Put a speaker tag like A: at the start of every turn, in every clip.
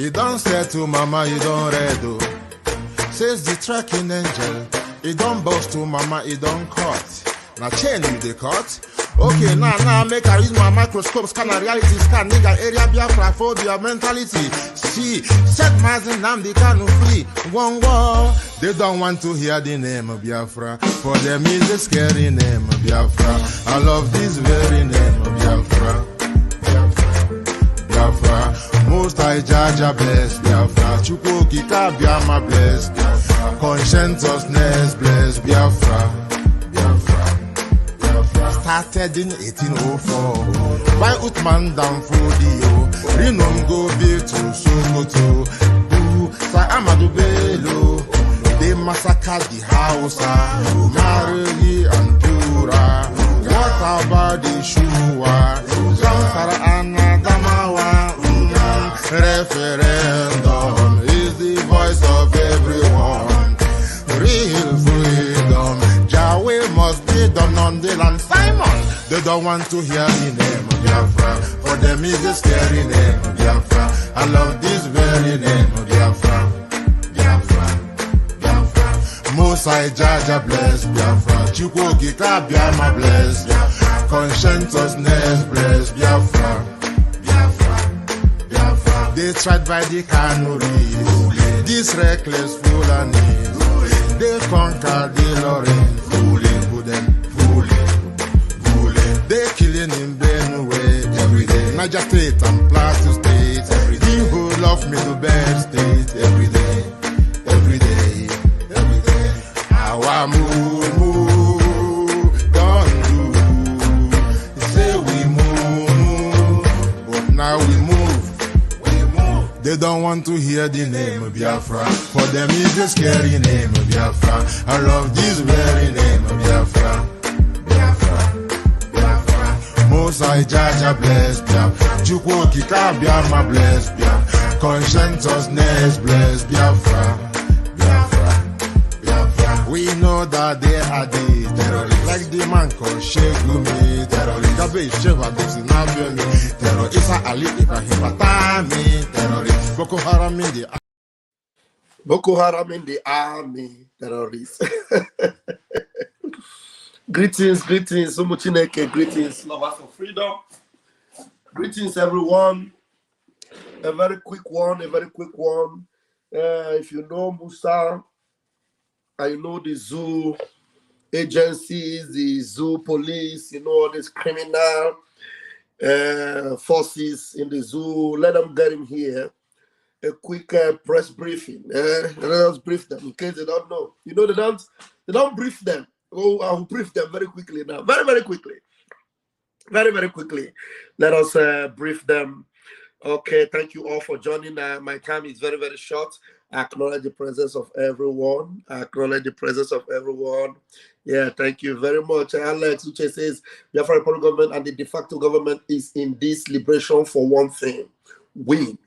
A: You don't say to mama, you don't read, oh. Says the tracking angel. You don't boast to mama, you don't cut. Now chain you the cut. Okay, now make I use my microscope, scan a reality, scan nigga area biafra phobia mentality. See, set my name they can't free. One war. They don't want to hear the name of Biafra. For them is a scary name of Biafra. I love this very name of Biafra. Biafra. Most I judge a bless Biafra. Chukwuki Kabiama bless Biafra. Conscientiousness bless Biafra. Started in 1804 by Uthman down Fodio. Rinom go be to Sokoto. Sa Amadou Bello. They massacred the Hausa, Marili and Pura. What about the Shua? Zamfara and Adamawa. Referendum is the voice of everyone. Real freedom. Yahweh must be done on the land. Simon, they don't want to hear the name of Biafra. For them is a scary name of Biafra. I love this very name of Biafra. Musa Jaja bless Biafra. Chukwuki Kabiama bless Biafra. Conscientiousness bless Biafra. They tried by the canories. This reckless Fulani. They conquered the Lawrence. They killing in Benue every day. Niger State and Plateau State every day. The whole of Middle Belt State every day. Our move, don't do. Say we move, but now we move. They don't want to hear the name of Biafra. For them is the scary name of Biafra. I love this very name of Biafra. Musa Jaja bless Biafra. Chukwuki Kabiama bless Biafra. Conscientiousness bless Biafra. We know that they are the terrorists. Like the man called Shegumi, terrorist. Gabe Sheva Dixinabiomi, terrorist. Isa Ali Ibrahim Batami, terrorist. Boko Haram in the army, terrorists. Greetings, Sumuchineke, greetings, lovers of freedom. Greetings, everyone. A very quick one. If you know Musa, I know the zoo agencies, the zoo police, you know, all these criminal forces in the zoo. Let them get him here. A quick press briefing. Let us brief them in case they don't know. You know, they don't brief them. Oh, I'll brief them very quickly now. Very quickly. Let us brief them. Okay, thank you all for joining. My time is very, very short. I acknowledge the presence of everyone. Yeah, thank you very much. Alex Uche says, the Biafra Republic government and the de facto government is in this liberation for one thing. Win.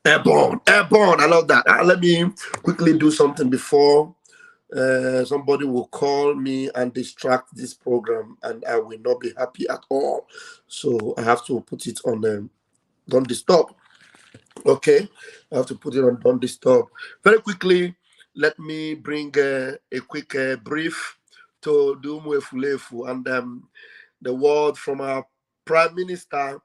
A: Airborne. I love that. Let me quickly do something before somebody will call me and distract this program, and I will not be happy at all. So I have to put it on don't disturb. Okay, I have to put it on don't disturb. Very quickly, let me bring a quick brief to Dumwefulefu and the word from our Prime Minister,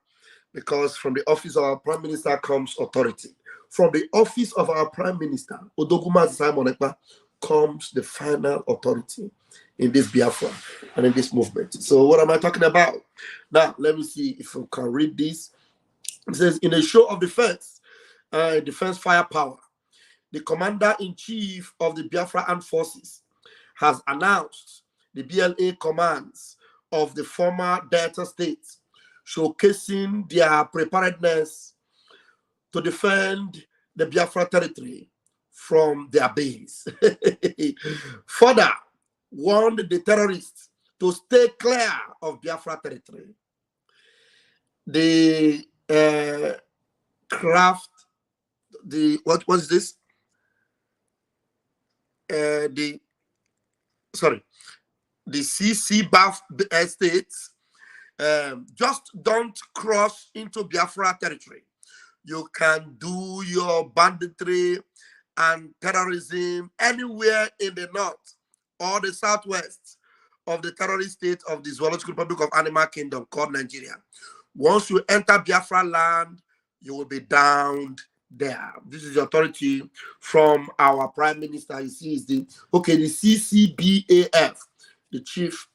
A: because from the office of our Prime Minister comes authority. From the office of our Prime Minister, Odoguma Simon Ekpa, comes the final authority in this Biafra and in this movement. So what am I talking about? Now, let me see if we can read this. It says, in a show of defense firepower, the Commander-in-Chief of the Biafra Armed Forces has announced the BLA commands of the former Delta states, showcasing their preparedness to defend the Biafra territory from their base. Further, warned the terrorists to stay clear of Biafra territory. The what was this? The CC BAF states Just don't cross into Biafra territory. You can do your banditry and terrorism anywhere in the north or the southwest of the terrorist state of the Zoological Republic of Animal Kingdom called Nigeria. Once you enter Biafra land, you will be downed there. This is the authority from our Prime Minister. You see, is the CCBAF, the chief,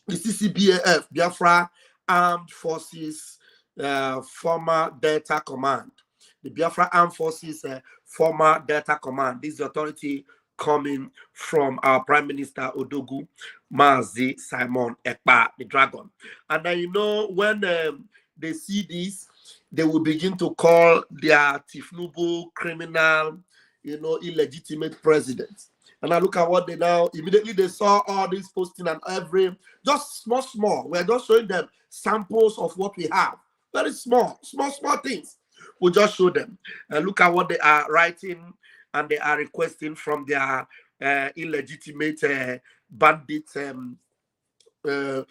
A: the CCBAF, Biafra Armed Forces former Delta Command. The Biafra Armed Forces former Delta Command. This is the authority coming from our Prime Minister Odogu Mazi Simon Ekpa, the dragon. And then, you know, when they see this, they will begin to call their Tifnubu criminal, you know, illegitimate president. And I look at what they now, immediately they saw all this posting and every, just small. We're just showing them samples of what we have. Very small things. We'll just show them. And look at what they are writing and they are requesting from their illegitimate bandit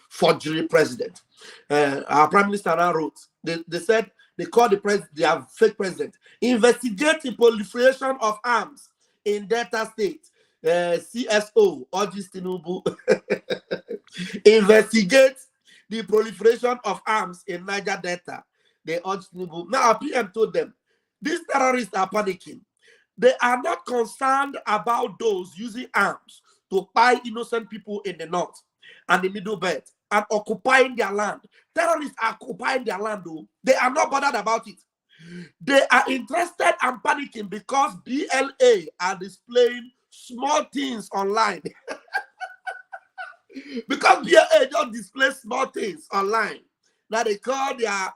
A: forgery president. Our Prime Minister now wrote, they said, they called their fake president, investigate the proliferation of arms in Delta State. CSO, Tinubu, investigate the proliferation of arms in Niger Delta. They urged Tinubu. Now, PM told them, these terrorists are panicking. They are not concerned about those using arms to buy innocent people in the north and the middle belt and occupying their land. Terrorists are occupying their land, though. They are not bothered about it. They are interested and panicking because BLA are displaying small things online. Because BLA just display small things online. Now they call their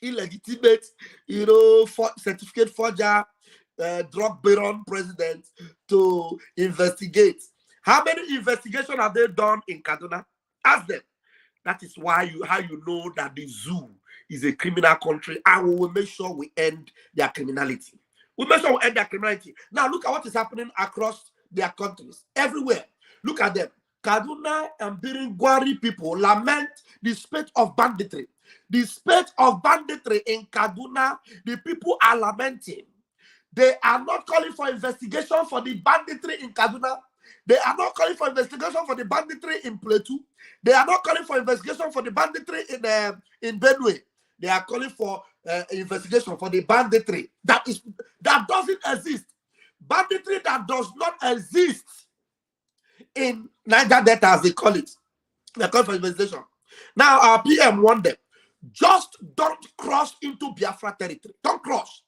A: illegitimate, you know, certificate forger, drug baron president to investigate. How many investigations have they done in Kaduna? Ask them. That is why how you know that the zoo is a criminal country, and we will make sure we end their criminality. We make sure we end their criminality. Now look at what is happening across their countries. Everywhere. Look at them. Kaduna and Biringwari people lament the spate of banditry. The spate of banditry in Kaduna, the people are lamenting. They are not calling for investigation for the banditry in Kaduna. They are not calling for investigation for the banditry in Plateau. They are not calling for investigation for the banditry in Benue. They are calling for investigation for the banditry that doesn't exist. Banditry that does not exist in Niger Delta, as they call it. They call for investigation. Now our PM warned them, just don't cross into Biafra territory. Don't cross.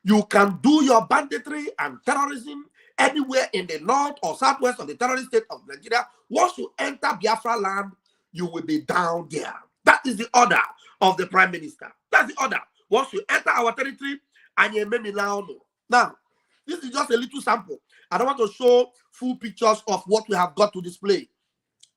A: You can do your banditry and terrorism anywhere in the north or southwest of the terrorist state of Nigeria. Once you enter Biafra land, you will be down there. That is the order of the Prime Minister. That's the order. Once you enter our territory, and you may now. Now, this is just a little sample. I don't want to show full pictures of what we have got to display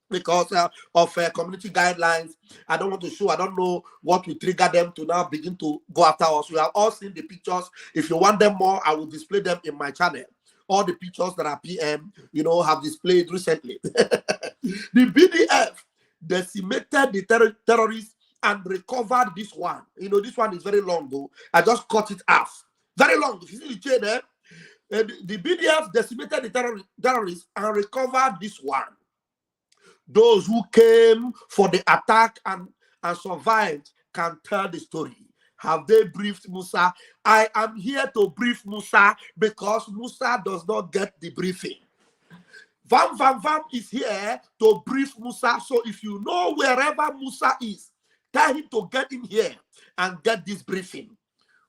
A: because of community guidelines. I don't want to show. I don't know what will trigger them to now begin to go after us. We have all seen the pictures. If you want them more, I will display them in my channel. All the pictures that are PM, you know, have displayed recently. The BDF decimated the terrorists and recovered this one. You know, this one is very long, though. I just cut it off. Very long. If you see the chain there, the BDF decimated the terrorists and recovered this one. Those who came for the attack and survived can tell the story. Have they briefed Musa? I am here to brief Musa because Musa does not get the briefing. Vam is here to brief Musa. So if you know wherever Musa is, tell him to get in here and get this briefing.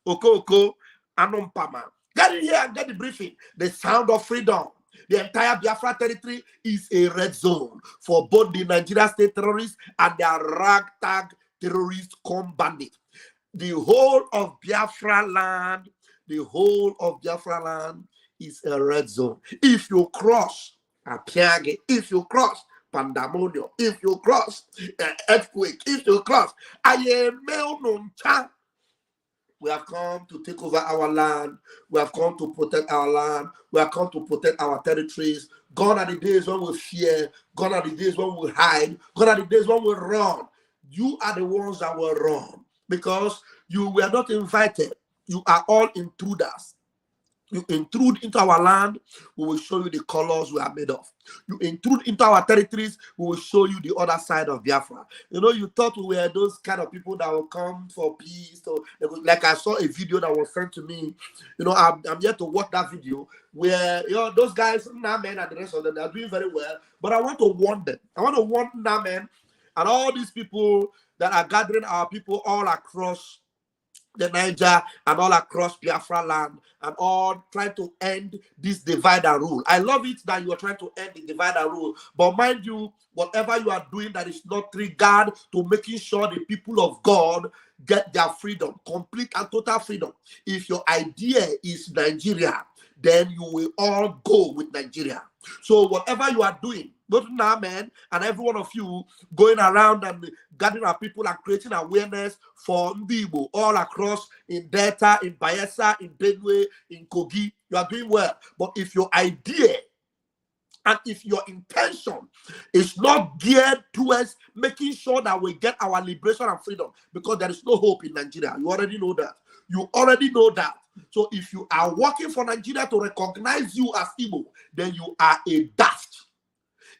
A: Oko, Anompama. Get in here and get the briefing. The sound of freedom. The entire Biafra territory is a red zone for both the Nigeria state terrorists and their ragtag terrorists come bandits. The whole of Biafra land, is a red zone. If you cross Apiage, if you cross Pandemonium, if you cross earthquake, if you cross we have come to take over our land. We have come to protect our land. We have come to protect our territories. Gone are the days when we fear. Gone are the days when we hide. Gone are the days when we run. you are the ones that were wrong because you were not invited. You are all intruders. You intrude into our land, we will show you the colors we are made of. You intrude into our territories, we will show you the other side of Biafra. You know, you thought we were those kind of people that will come for peace. So, like I saw a video that was sent to me. You know, I'm yet to watch that video where, you know, those guys, Namen and the rest of them, they are doing very well. But I want to warn them. I want to warn Namen and all these people that are gathering our people all across the Niger and all across Biafra land and all trying to end this divide and rule. I love it that you are trying to end the divide and rule, but mind you, whatever you are doing that is not regard to making sure the people of God get their freedom, complete and total freedom. If your idea is Nigeria, then you will all go with Nigeria. So whatever you are doing, both Namen and every one of you going around and gathering our people and creating awareness for Ndibo all across in Delta, in Bayelsa, in Benue, in Kogi, you are doing well. But if your idea and if your intention is not geared towards making sure that we get our liberation and freedom, because there is no hope in Nigeria, you already know that. You already know that. So if you are working for Nigeria to recognize you as Igbo, then you are a daft.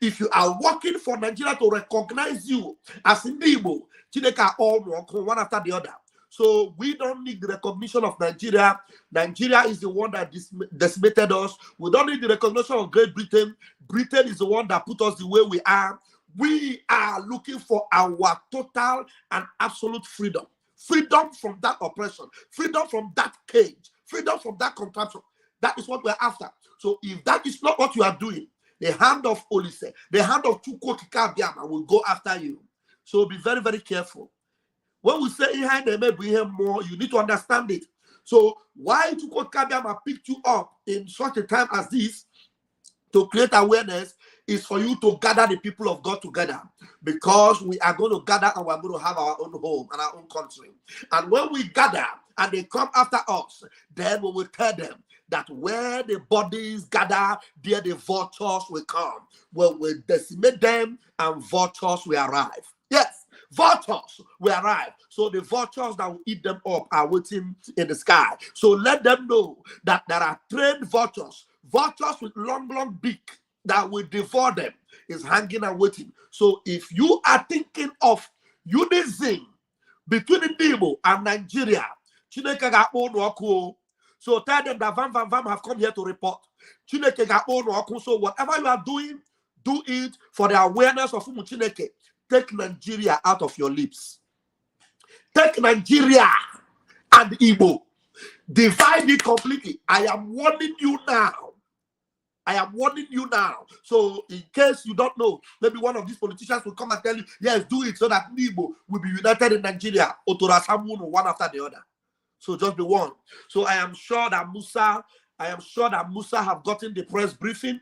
A: If you are working for Nigeria to recognize you as Igbo, Chineke all work one after the other. So we don't need the recognition of Nigeria. Nigeria is the one that decimated us. We don't need the recognition of Great Britain. Britain is the one that put us the way we are. We are looking for our total and absolute freedom. Freedom from that oppression. Freedom from that cage. Freedom from that contraption. That is what we're after. So if that is not what you are doing, the hand of Olise, the hand of Chukwu Kikabiama will go after you. So be very, very careful. When we say behind the maybe more, you need to understand it. So why Chukwu Kikabiama picked you up in such a time as this to create awareness is for you to gather the people of God together, because we are going to gather and we're going to have our own home and our own country. And when we gather and they come after us, then we will tell them that where the bodies gather, there the vultures will come. We will decimate them and vultures will arrive. Yes, vultures will arrive. So the vultures that will eat them up are waiting in the sky. So let them know that there are trained vultures, vultures with long beak that will devour them, is hanging and waiting. So if you are thinking of unison between Igbo and Nigeria, Chineke ga-akpọ unu ọkụ. So tell them that Vam have come here to report. Chineke ga-akpọ unu ọkụ. So whatever you are doing, do it for the awareness of Umu Chineke. Take Nigeria out of your lips. Take Nigeria and Igbo. Divide it completely. I am warning you now. I am warning you now. So in case you don't know, maybe one of these politicians will come and tell you, yes, do it so that Igbo will be united in Nigeria. Otora Samunu, one after the other. So just be warned. So I am sure that Musa have gotten the press briefing,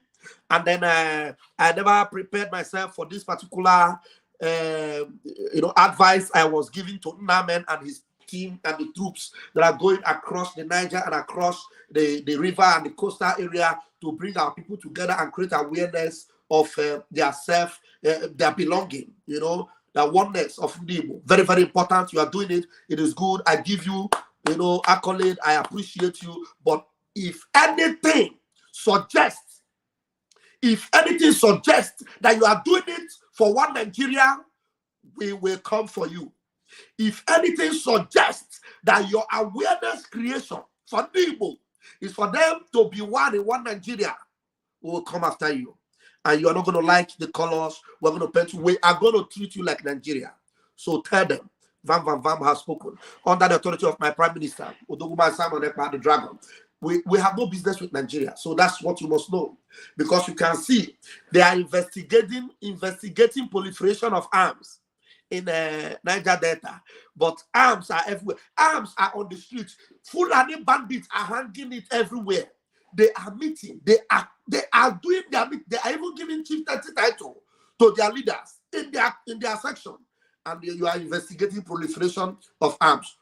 A: and then I never prepared myself for this particular advice I was giving to Namen and his team and the troops that are going across the Niger and across the river and the coastal area to bring our people together and create awareness of their self, their belonging, the oneness of Igbo. Very, very important. You are doing it. It is good. I give you, accolade. I appreciate you. But if anything suggests that you are doing it for one Nigeria, we will come for you. If anything suggests that your awareness creation for Igbo is for them to be one in one Nigeria, we will come after you. And you are not going to like the colors. We're going to paint you. We are going to treat you like Nigeria. So tell them, Vam has spoken. Under the authority of my Prime Minister, Odoguma Simon Ekpa, the Dragon. We have no business with Nigeria. So that's what you must know. Because you can see they are investigating proliferation of arms in Niger Delta, but arms are everywhere. Arms are on the streets. Fulani bandits are hanging it everywhere. They are meeting. They are doing their meeting. They are even giving chieftaincy title to their leaders in their section. And you are investigating proliferation of arms.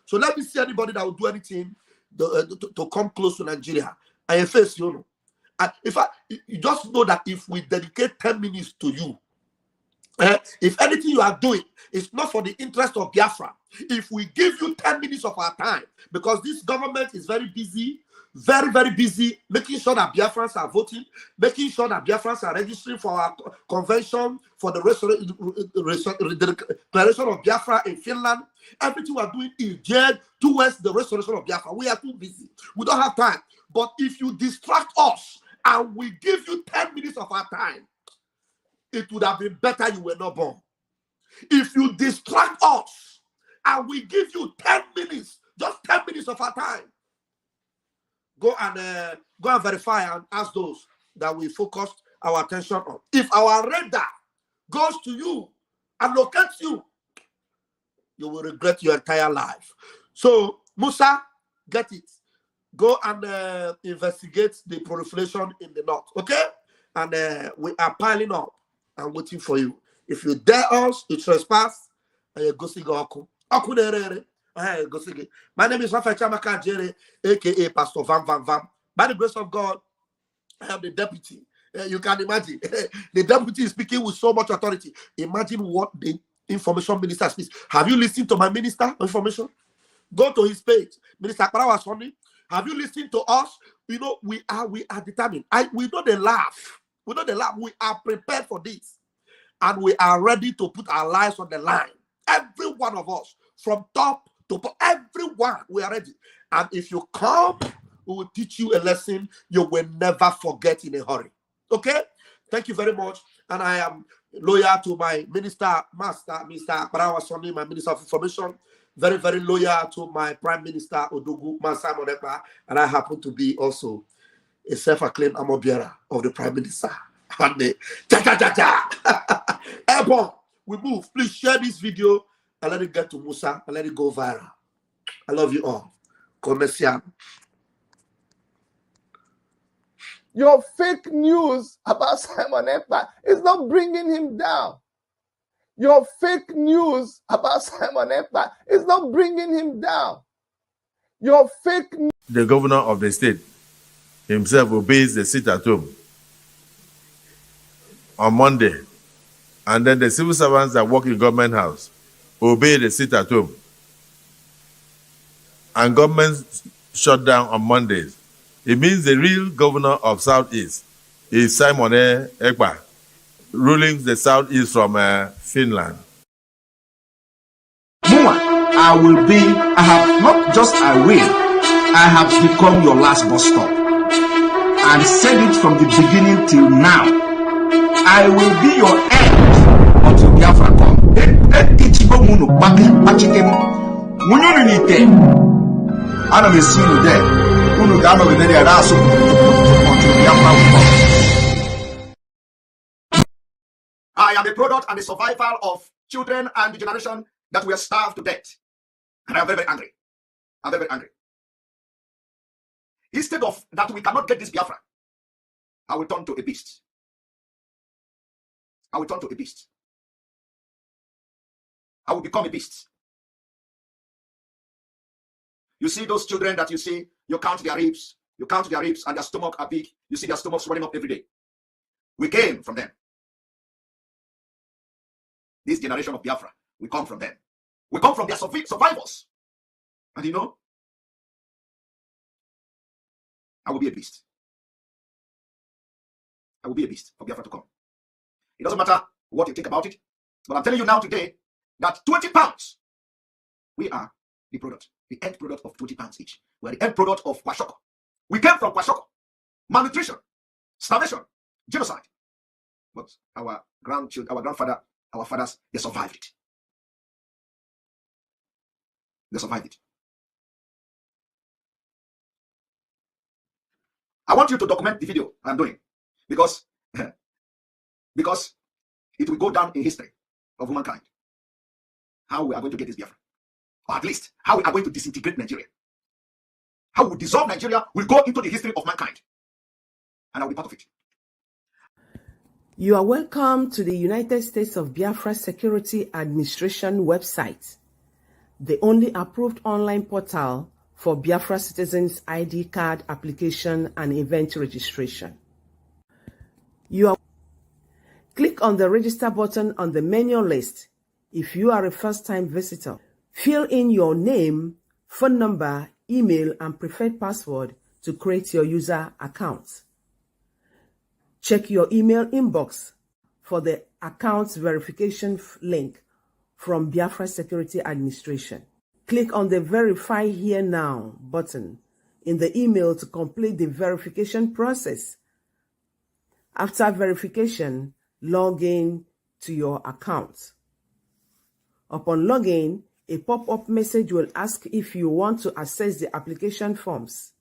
A: So let me see anybody that will do anything to come close to Nigeria. And face, you just know that if we dedicate 10 minutes to you, If anything you are doing is not for the interest of Biafra, if we give you 10 minutes of our time, because this government is very busy, very, very busy, making sure that Biafrans are voting, making sure that Biafrans are registering for our convention, for the declaration of Biafra in Finland. Everything we are doing is geared towards the restoration of Biafra. We are too busy. We don't have time. But if you distract us and we give you 10 minutes of our time, it would have been better you were not born. If you distract us and we give you 10 minutes, just 10 minutes of our time, go and verify and ask those that we focused our attention on. If our radar goes to you and locates you, you will regret your entire life. So, Musa, get it. Go and investigate the proliferation in the north, okay? And we are piling up and waiting for you. If you dare us, you trespass, and you go see Goku. My name is Rafael Chamaka Jere, aka Pastor Vam Vam Vam. By the grace of God, I am the deputy. You can imagine. The deputy is speaking with so much authority. Imagine what the information minister speaks. Have you listened to my minister of information? Go to his page. Minister Akpara was funny. Have you listened to us? You know, we are determined. We know the laugh. We know the laugh. We are prepared for this. And we are ready to put our lives on the line. Every one of us, from top to bottom, everyone, we are ready. And if you come, we will teach you a lesson you will never forget in a hurry. Okay? Thank you very much. And I am loyal to my minister, Master, Mr. Akpara Wasoni, my Minister of Information. Very, very loyal to my Prime Minister, Odogu Mansa Ekpa. And I happen to be also a self-acclaimed armor-bearer of the Prime Minister. And the Airborne, we move. Please share this video and let it get to Musa and let it go viral. I love you all. Commercial.
B: Your fake news about Simon Ekpa is not bringing him down. Your fake news about Simon Ekpa is not bringing him down. Your fake news.
C: The governor of the state himself obeys the sit at home on Monday. And then the civil servants that work in government house obey the sit at home. And government shut down on Mondays. It means the real governor of Southeast is Simon Ekpa, ruling the Southeast from Finland.
D: I have not just I will, I have become your last bus stop. And said it from the beginning till now. I will be your end until Biafra come. I am the product and the survival of children and the generation that were starved to death. And I am very, very angry. I'm very, very angry. Instead of that we cannot get this Biafra, I will turn to a beast. I will turn to a beast. I will become a beast. You see those children that you see, you count their ribs, and their stomach are big. You see their stomachs running up every day. We came from them. This generation of Biafra, we come from them. We come from their survivors. And you know, I will be a beast. I will be a beast for Biafra to come. It doesn't matter what you think about it, but I'm telling you now today that 20 pounds, we are the product, the end product of 20 pounds each. We are the end product of Kwashoko. We came from Kwashoko. Malnutrition, starvation, genocide. But our grandchildren, our grandfather, our fathers, they survived it. They survived it. I want you to document the video I'm doing because it will go down in history of humankind. How we are going to get this Biafra. Or at least, how we are going to disintegrate Nigeria. How we dissolve Nigeria will go into the history of mankind. And I will be part of it.
E: You are welcome to the United States of Biafra Security Administration website, the only approved online portal for Biafra citizens' ID card application and event registration. Click Click on the register button on the menu list if you are a first-time visitor. Fill in your name, phone number, email, and preferred password to create your user account. Check your email inbox for the account verification link from Biafra Security Administration. Click on the Verify Here Now button in the email to complete the verification process. After verification, log in to your account. Upon login, a pop-up message will ask if you want to access the application forms.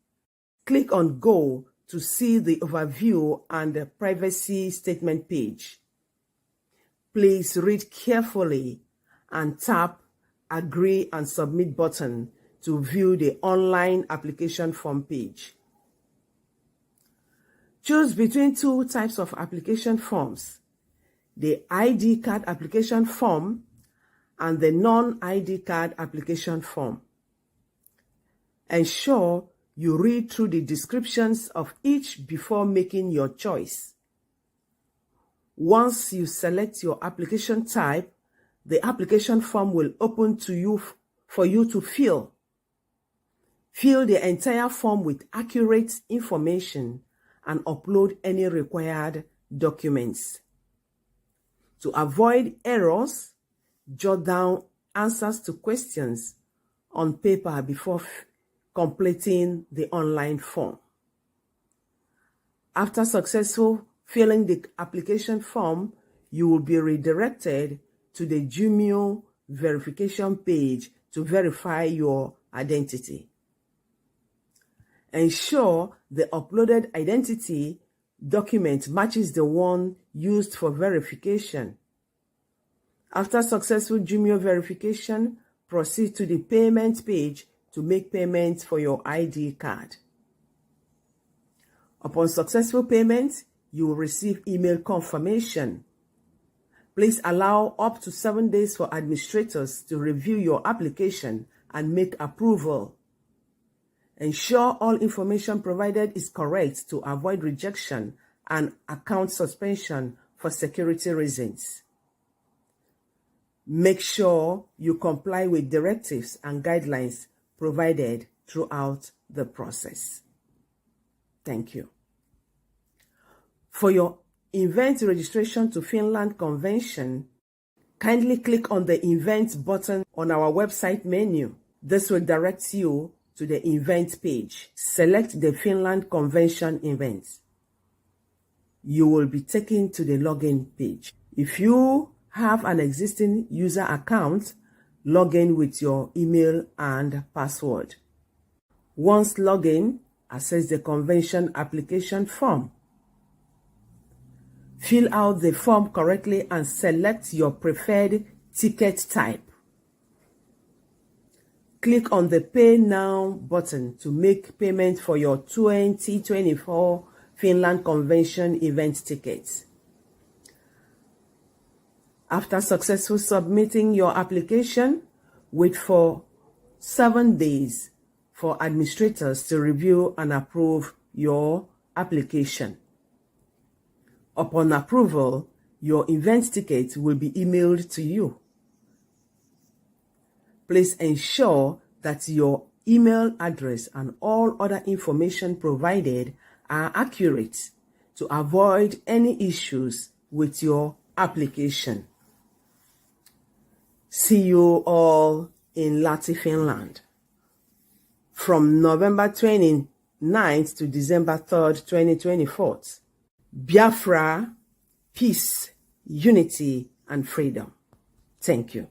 E: Click on Go to see the overview and the privacy statement page. Please read carefully and tap Agree and Submit button to view the online application form page. Choose between two types of application forms: the ID card application form and the non-ID card application form. Ensure you read through the descriptions of each before making your choice. Once you select your application type, the application form will open to you for you to fill. Fill the entire form with accurate information and upload any required documents. To avoid errors, jot down answers to questions on paper before completing the online form. After successful filling the application form, you will be redirected to the Jumio verification page to verify your identity. Ensure the uploaded identity document matches the one used for verification. After successful Jumio verification, proceed to the payment page to make payments for your ID card. Upon successful payment, you will receive email confirmation. Please allow up to 7 days for administrators to review your application and make approval. Ensure all information provided is correct to avoid rejection and account suspension for security reasons. Make sure you comply with directives and guidelines provided throughout the process. Thank you. For your event registration to Finland Convention, kindly click on the event button on our website menu. This will direct you to the event page. Select the Finland Convention event. You will be taken to the login page. If you have an existing user account, log in with your email and password. Once logged in, access the convention application form. Fill out the form correctly and select your preferred ticket type. Click on the Pay Now button to make payment for your 2024 Finland Convention event tickets. After successfully submitting your application, wait for 7 days for administrators to review and approve your application. Upon approval, your event ticket will be emailed to you. Please ensure that your email address and all other information provided are accurate to avoid any issues with your application. See you all in Lahti, Finland from November 29th to December 3rd, 2024. Biafra, peace, unity, and freedom. Thank you.